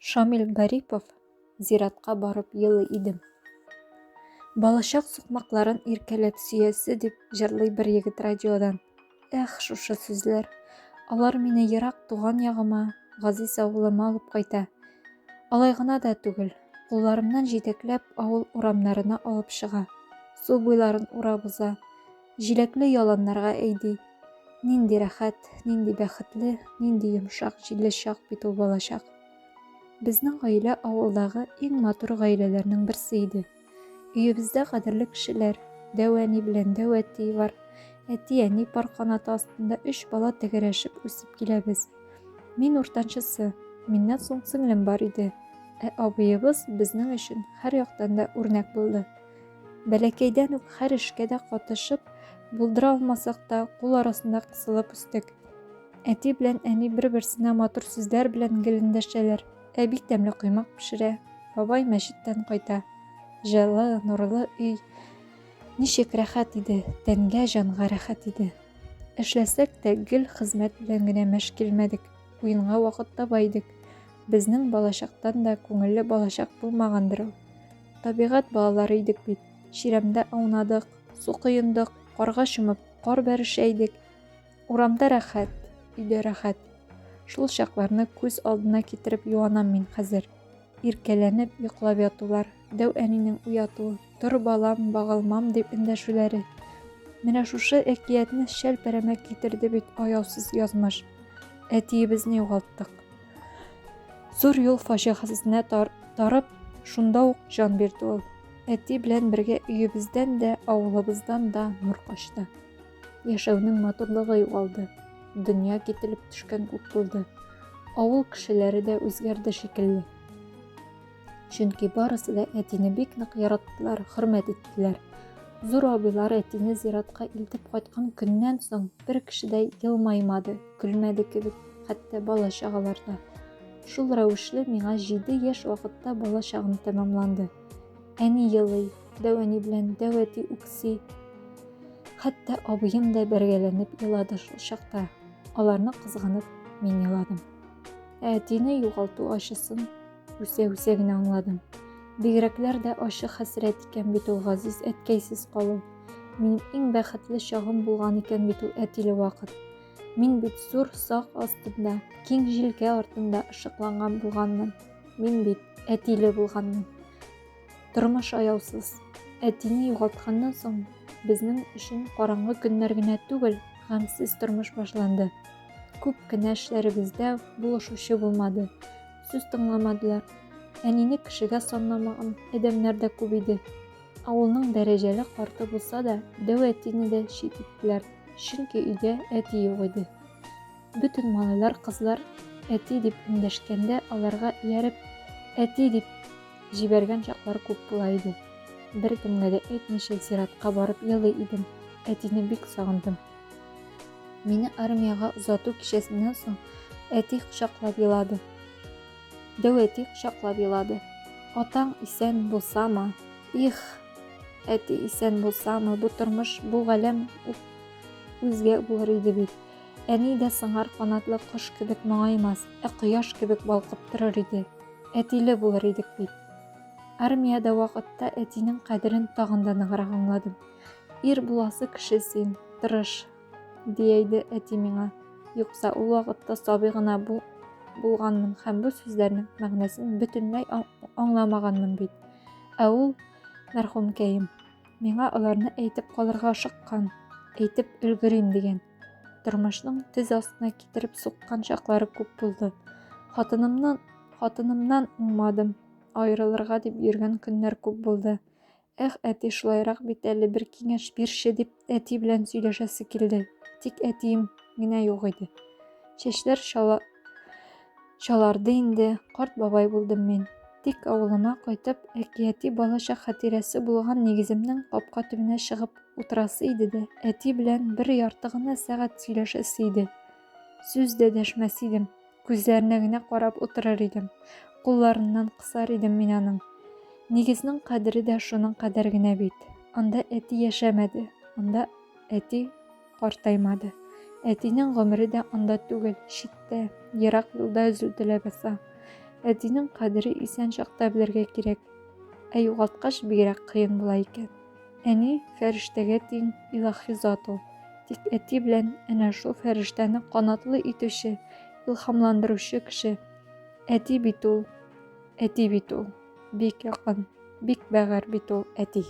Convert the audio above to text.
Шамил Гарипов зиратҡа барып йылы идем. Балашаҡ суҡмаҡларын иркәләп сөйәсе дип жырлай бер егет радиодан. Эх, шушы сүзләр. Алар мине йыраҡ туған яғыма, ғазиз ауылыма алып ҡайта. Алай ғына да түгел, ҡулларымнан җитәкләп ауыл урамдарына алып сыға. Су буйларын урап уза. Җиләкле яланларға әйди. Нинди рәхәт, нинди бәхетле, нинди йомшаҡ, җилле шаҡ бит ул балашаҡ. Безнең ғаилә ауылдағы иң матур ғаиләләрнең берсе иде. Өйөбөздә ҡәҙерле кешеләр, дәү әни белән дәү әти бар. Әти-әни пар ҡанаты аҫтында 3 бала тәгәрәшеп үсеп киләбеҙ. Мин уртансысы, минән соң сеңлем бар иде. Ә абыйыбыҙ безнең өсөн һәр яҡтан да үрнәк булды. Бәләкәйҙән үк һәр эшкә дә ҡатышып, булдыра алмасаҡ та ҡул арасында ҡыҫылып үстек. Әти белән әни бер-берсенә матур сүздәр белән гелендәшәләр. Бик тәмле ҡоймаҡ пешерә. Бабай мәсеттән ҡайта. Жылы, нурлы өй. Нисек рәхәт иде, тәнгә, җанға рәхәт иде. Эшләсәк тә гел хеҙмәт белән генә мәш килмәдек. Уйынға ваҡыт табай идек. Безнең балашаҡтан да күңелле балашаҡ булмағандыр ул. Табиғәт балалары идек бит. Ширәмдә аунадыҡ, су ҡойондоҡ, ҡарға шумып, ҡар бәрешәйдек. Урамда рәхәт, өйҙә рәхәт. Шул саҡларны күҙ алдына китереп йыуанам мин хәзер. Иркәләнеп йоҡлап ятыуҙар, дәү әнинең уятыуы, тор балам, бағалмам дип өндәшеүҙәре. Менә шушы әкиәтне шәл-пәрәмәк китерҙе бит аяусыз яҙмыш. Әтиебеҙне юғалттыҡ. Зур юл фажиғәсенә тарып, шунда уҡ жан бирҙе ул. Әти белән бергә өйөбөҙҙән дә, ауылыбыҙҙан да нур ҡашты. Йәшәүнең матурлығы юғалды. Донъя кителеп төшкән күк булды. Ауыл кешеләре дә үҙгәрҙе шикелле. Сөнки барысы да әтине бик ныҡ яраттылар, хөрмәт иттеләр. Зур абыйлар әтине зиратҡа илтеп ҡайтҡан көннән соң бер кеше дә йылмаймады, көлмәде кебек, хәтта бала сағаларҙа. Шул рәүешле миңә 7 йәш ваҡытта бала сағым тамамланды. Әни йылый, дәү әни белән дәү әти үкси. Хәтта абыйым да бәргәләнеп илады шул саҡта. Аларны ҡыҙғанып, мин иладым. Әтине юғалтыу ачысын үсә-үсә генә аңладым. Бигерәкләр дә ащы хәсрәт икән бит ул ғазиз әткәйсез ҡалыу. Минең иң бәхетле чағым булған икән бит ул әтиле ваҡыт. Мин бит зур саҡ астында, киң жилкә артында ышыҡланған булғанмын. Мин бит әтиле булғанмын. Тормош аяусыз. Әтине юғалтҡандан соң безнең өсөн ҡараңғы көннәр генә түгел, ғәмсез тормош башланды. Күп кенә эшләребездә булышыусы булмады. Сүз тыңламадылар. Әнине кешегә санламаған әҙәмдәр ҙә күп иде. Ауылның дәрәжәле ҡарты булса да, дәү әтине дә шит иттеләр. Сөнки өйҙә әти юҡ иде. Бөтөн малайҙар, ҡыҙҙар әти дип өндәшкәндә аларға эйәреп әти дип ебәргән саҡлар күп була иде. Бер кемгә дә әйтмәйсә зиратҡа барып йылый идем. Әтине бик сағындым. Мине армияға озатыу кисәсенән соң әти ҡосаҡлап илады. Дәү әти ҡосаҡлап илады. Атаң исән булсамы, их, әти исән булсамы, бу тормош, бу ғаләм үҙгә булыр иде бит. Әни дә сыңар ҡанатлы ҡош кебек моңаймаҫ, ҡояш кебек балҡып торор иде. Әтиле булыр идек бит. Армияда ваҡытта әтинең ҡәҙерен тағын да нығыраҡ аңладым. Ир буласы кеше син, тырыш, дейәйде әти миңә. Юҡса ул ваҡытта сабый ғына булғанмын һәм был сүҙҙәрнең мәғнәсен бөтөнләй аңламағанмын бит. Ә ул, мәрхүмкәйем, миңә уларны әйтеп ҡалырға ашыҡҡан, әйтеп өлгөрөйөм дигән. Тормошноң тез астына китереп суҡҡан саҡлары күп булды. Хатынымнан уңмадым. Айырылырға дип йөргән көннәр күп булды. Эх, әти, шулайыраҡ бит әле бер киңәш бирше дип әти белән сөйләшәсе килде. Тик әтием генә юҡ иде. Сәсләр шаларҙы инде, ҡарт бабай булдым мин. Тик ауылыма ҡайтып, әкиәти балашаҡ хәтирәсе булған нигеҙемдең ҡапҡа төбөнә сығып ултырасы иде дә, әти белән бер ярты ғына сәғәт сөйләшәсе иде. Сүз дә дәшмәс идем, күҙҙәренә генә ҡарап ултырыр идем. Ҡулларынан ҡысар идем мин аның. Нигеҙнең ҡәҙере дә шуның ҡәҙәр генә бит. Анда әти йәшәмәде, анда әти ҡартаймады. Әтинең ғүмере дә анда түгел, ситтә, йыраҡ юлда өҙөлдө ләбаса. Әтинең кадере исән чакта белергә кирәк. Ә югалткач бигрәк кыен була икән. Әни фәрештәгә тиң илаһи зат ул. Тик әти белән әнә шул фәрештәне канатлы итүче, илһамландыручы кеше. Әти бит ул. Бик якын, бик бәгырь бит ул әти.